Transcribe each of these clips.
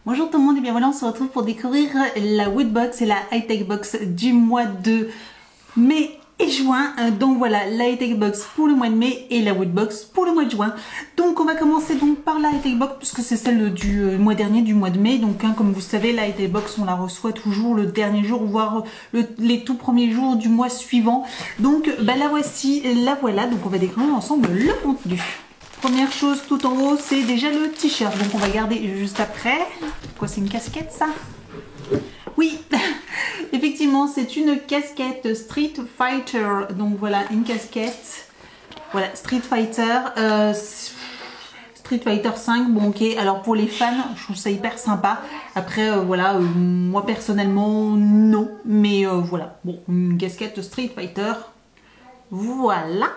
Bonjour tout le monde et bien voilà, on se retrouve pour découvrir la Woodbox et la High-Tech Box du mois de mai et juin. Donc voilà, la High-Tech Box pour le mois de mai et la Woodbox pour le mois de juin. Donc on va commencer donc par la High-Tech Box puisque c'est celle du mois dernier, du mois de mai. Donc comme vous savez, la High-Tech Box on la reçoit toujours le dernier jour, voire les tout premiers jours du mois suivant. Donc la voici, la voilà. Donc on va découvrir ensemble le contenu. Première chose tout en haut, c'est déjà le t-shirt. Donc on va garder juste après. Quoi, c'est une casquette ça? Oui, effectivement, c'est une casquette Street Fighter. Donc voilà, une casquette. Voilà, Street Fighter. Street Fighter 5. Bon, ok. Alors pour les fans, je trouve ça hyper sympa. Après, voilà, moi personnellement, non. Mais voilà, bon, une casquette Street Fighter. Voilà.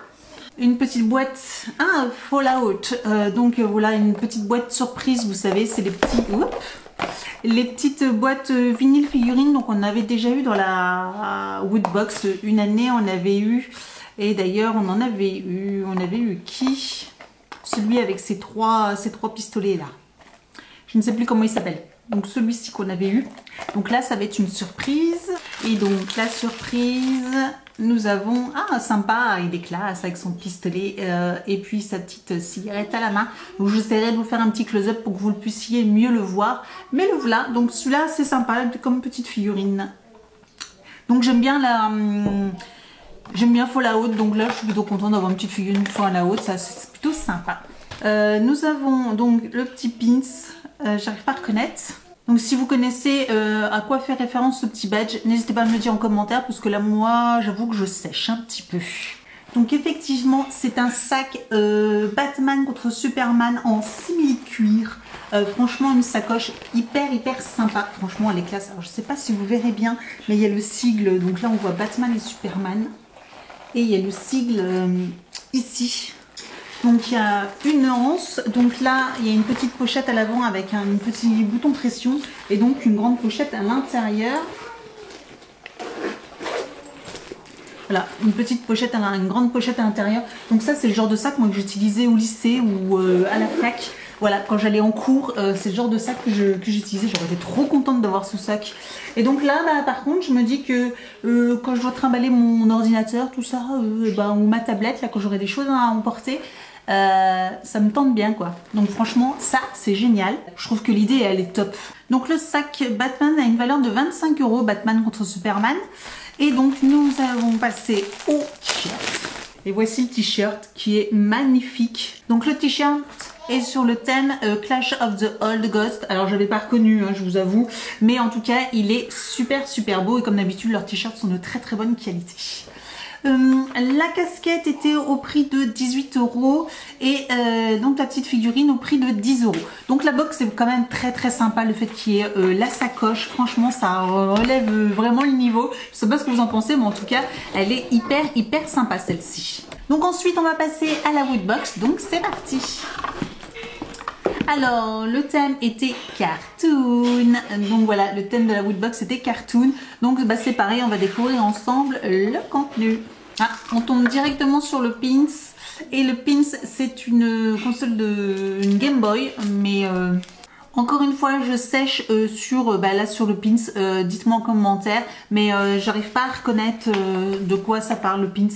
Une petite boîte, Fallout, donc voilà une petite boîte surprise, vous savez, c'est les petites boîtes vinyle figurines, donc on avait déjà eu dans la Woodbox une année, on avait eu, et d'ailleurs on avait eu qui? Celui avec ces trois pistolets là, je ne sais plus comment il s'appelle. Donc celui-ci qu'on avait eu. Donc là, ça va être une surprise. Et donc la surprise, nous avons... Ah, sympa, il est classe avec son pistolet et puis sa petite cigarette à la main. Donc j'essaierai de vous faire un petit close-up pour que vous puissiez mieux le voir. Mais le voilà. Donc celui-là, c'est sympa comme petite figurine. Donc j'aime bien Fallout. Donc là, je suis plutôt contente d'avoir une petite figurine Fallout. Ça, c'est plutôt sympa. Nous avons donc le petit pins. J'arrive pas à reconnaître. Donc si vous connaissez à quoi fait référence ce petit badge, n'hésitez pas à me le dire en commentaire parce que là moi j'avoue que je sèche un petit peu. Donc effectivement c'est un sac Batman contre Superman en simili-cuir. Franchement une sacoche hyper sympa. Franchement elle est classe. Alors je sais pas si vous verrez bien mais il y a le sigle. Donc là on voit Batman et Superman. Et il y a le sigle ici. Donc il y a une anse, donc là il y a une petite pochette à l'avant avec un petit bouton pression et donc une grande pochette à l'intérieur. Voilà, une grande pochette à l'intérieur. Donc ça c'est le genre de sac moi que j'utilisais au lycée ou à la fac. Voilà, quand j'allais en cours, c'est le genre de sac que j'utilisais. J'aurais été trop contente d'avoir ce sac. Et donc là, par contre, je me dis que quand je dois trimballer mon ordinateur, tout ça, ou ma tablette, là, quand j'aurai des choses à emporter, ça me tente bien quoi. Donc franchement ça c'est génial. Je trouve que l'idée elle est top. Donc le sac Batman a une valeur de 25 €, Batman contre Superman. Et donc nous avons passé au t-shirt. Et voici le t-shirt qui est magnifique. Donc le t-shirt est sur le thème Clash of the Old Ghost. Alors je l'avais pas reconnu, je vous avoue. Mais en tout cas il est super beau. Et comme d'habitude leurs t-shirts sont de très bonne qualité. La casquette était au prix de 18 € et donc la petite figurine au prix de 10 €. Donc la box c'est quand même très sympa, le fait qu'il y ait la sacoche, franchement ça relève vraiment le niveau. Je sais pas ce que vous en pensez mais en tout cas elle est hyper sympa celle-ci. Donc ensuite on va passer à la Woodbox, donc c'est parti. Alors, le thème était cartoon. Donc voilà, le thème de la Woodbox était cartoon. Donc c'est pareil, on va découvrir ensemble le contenu. On tombe directement sur le pins. Et le pins, c'est une console une Game Boy. Mais encore une fois, je sèche sur le pins. Dites-moi en commentaire. Mais j'arrive pas à reconnaître de quoi ça parle le pins.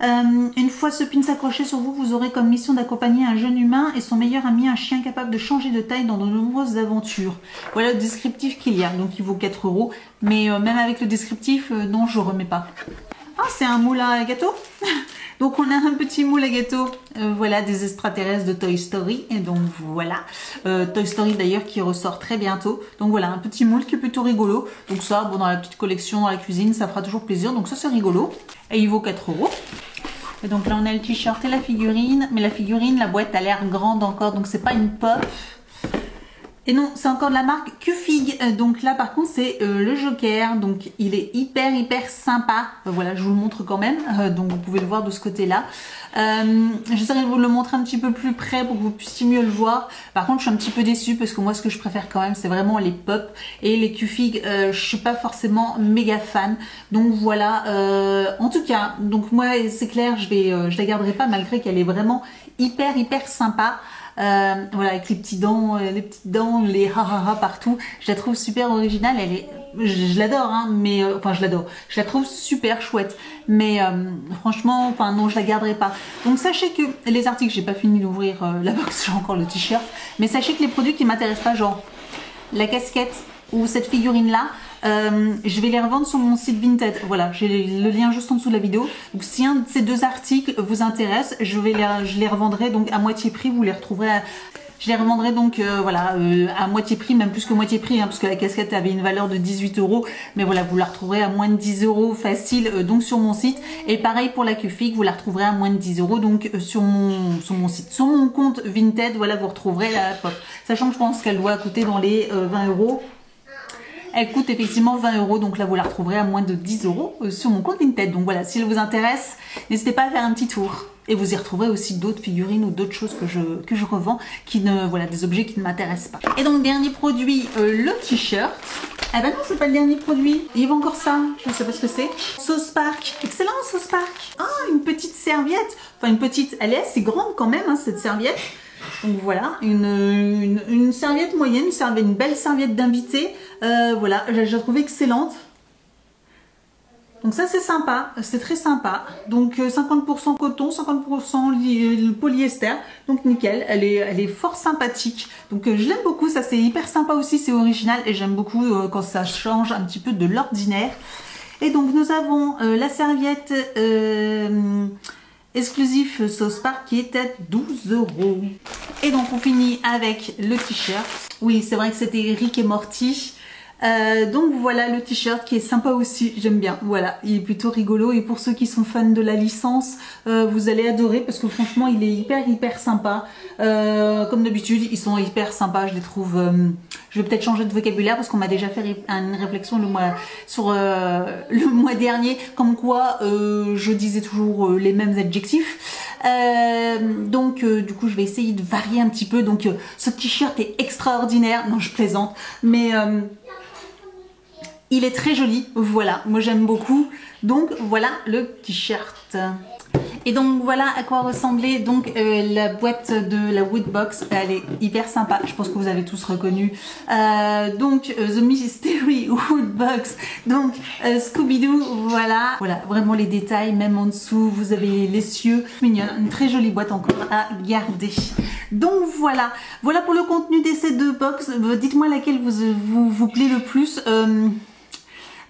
Une fois ce pin accroché sur vous, vous aurez comme mission d'accompagner un jeune humain et son meilleur ami, un chien capable de changer de taille dans de nombreuses aventures. Voilà le descriptif qu'il y a, donc il vaut 4 €. Mais même avec le descriptif, non, je remets pas. Ah, c'est un moule à gâteau. Donc on a un petit moule à gâteau, voilà, des extraterrestres de Toy Story. Et donc voilà, Toy Story d'ailleurs qui ressort très bientôt. Donc voilà, un petit moule qui est plutôt rigolo. Donc ça, bon, dans la petite collection, dans la cuisine, ça fera toujours plaisir. Donc ça c'est rigolo. Et il vaut 4 €. Et donc là on a le t-shirt et la figurine. Mais la figurine, la boîte a l'air grande encore, donc c'est pas une pop. Et non, c'est encore de la marque Q-Fig. Donc là par contre c'est le Joker. Donc il est hyper sympa. Voilà, je vous le montre quand même. Donc vous pouvez le voir de ce côté là. J'essaierai de vous le montrer un petit peu plus près pour que vous puissiez mieux le voir. Par contre je suis un petit peu déçue parce que moi ce que je préfère quand même c'est vraiment les pop. Et les Q-Fig je suis pas forcément méga fan. Donc voilà, en tout cas, donc moi c'est clair, je la garderai pas malgré qu'elle est vraiment hyper sympa. voilà, avec les petites dents, les ha partout. Je la trouve super originale. Je l'adore, hein, mais enfin je l'adore. Je la trouve super chouette, mais franchement, enfin non, je la garderai pas. Donc sachez que les articles, j'ai pas fini d'ouvrir la box, j'ai encore le t-shirt, mais sachez que les produits qui m'intéressent pas, genre la casquette ou cette figurine là, je vais les revendre sur mon site Vinted. Voilà, j'ai le lien juste en dessous de la vidéo. Donc si un de ces deux articles vous intéresse, je les revendrai donc à moitié prix. Vous les retrouverez je les revendrai donc voilà, à moitié prix, même plus que moitié prix, hein, parce que la casquette avait une valeur de 18 €. Mais voilà, vous la retrouverez à moins de 10 € facile donc sur mon site. Et pareil pour la Q-Fig, vous la retrouverez à moins de 10 € donc sur mon site. Sur mon compte Vinted, voilà, vous retrouverez la pop. Sachant que je pense qu'elle doit coûter dans les 20 €. Elle coûte effectivement 20 €, donc là vous la retrouverez à moins de 10 € sur mon compte Vinted. Donc voilà, si elle vous intéresse, n'hésitez pas à faire un petit tour. Et vous y retrouverez aussi d'autres figurines ou d'autres choses que je revends, voilà, des objets qui ne m'intéressent pas. Et donc dernier produit, le t-shirt. Ah ben non, c'est pas le dernier produit. Il y avait encore ça, je ne sais pas ce que c'est. Sauce Park, excellent Sauce Park. Ah, une petite serviette. Enfin une petite, elle est assez grande quand même, hein, cette serviette. Donc voilà, une serviette moyenne, une belle serviette d'invité. Voilà, je la trouve excellente. Donc ça c'est sympa, c'est très sympa. Donc 50% coton, 50% polyester. Donc nickel, elle est fort sympathique. Donc je l'aime beaucoup, ça c'est hyper sympa aussi, c'est original. Et j'aime beaucoup quand ça change un petit peu de l'ordinaire. Et donc nous avons la serviette... exclusif Sauce Park qui est à 12 €. Et donc on finit avec le t-shirt. Oui, c'est vrai que c'était Rick et Morty. Donc voilà le t-shirt qui est sympa aussi, j'aime bien. Voilà, il est plutôt rigolo et pour ceux qui sont fans de la licence, vous allez adorer parce que franchement il est hyper sympa. Comme d'habitude, ils sont hyper sympas, je les trouve. Je vais peut-être changer de vocabulaire parce qu'on m'a déjà fait une réflexion le mois dernier, comme quoi je disais toujours les mêmes adjectifs. Donc du coup je vais essayer de varier un petit peu. Donc ce t-shirt est extraordinaire, non je plaisante, mais il est très joli, voilà, moi j'aime beaucoup. Donc voilà le t-shirt. Et donc voilà à quoi ressemblait donc la boîte de la Woodbox. Elle est hyper sympa, je pense que vous avez tous reconnu. Donc The Mystery Woodbox, donc Scooby-Doo, voilà. Voilà, vraiment les détails, même en dessous, vous avez les cieux. Mignonne, une très jolie boîte encore à garder. Donc voilà, voilà pour le contenu de ces deux box. Dites-moi laquelle vous plaît le plus.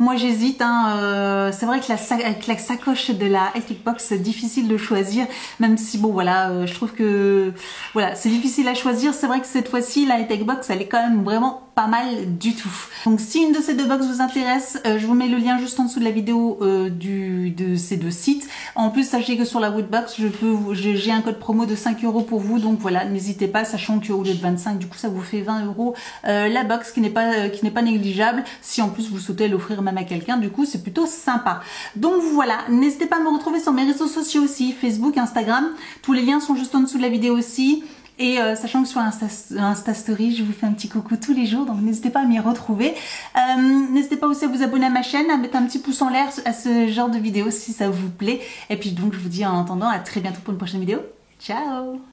Moi j'hésite, hein. C'est vrai que avec la sacoche de la High-Tech Box c'est difficile de choisir, même si bon voilà, je trouve que voilà, c'est difficile à choisir. C'est vrai que cette fois-ci la High-Tech Box elle est quand même vraiment pas mal du tout. Donc si une de ces deux box vous intéresse, je vous mets le lien juste en dessous de la vidéo de ces deux sites. En plus sachez que sur la Woodbox j'ai un code promo de 5 € pour vous, donc voilà, n'hésitez pas, sachant qu'au lieu de 25 du coup ça vous fait 20 € la box qui n'est pas négligeable. Si en plus vous souhaitez l'offrir même à quelqu'un, du coup c'est plutôt sympa. Donc voilà, n'hésitez pas à me retrouver sur mes réseaux sociaux aussi, Facebook, Instagram, tous les liens sont juste en dessous de la vidéo aussi. Et sachant que sur Insta Story, je vous fais un petit coucou tous les jours, donc n'hésitez pas à m'y retrouver. N'hésitez pas aussi à vous abonner à ma chaîne, à mettre un petit pouce en l'air à ce genre de vidéo si ça vous plaît. Et puis donc je vous dis en attendant à très bientôt pour une prochaine vidéo. Ciao!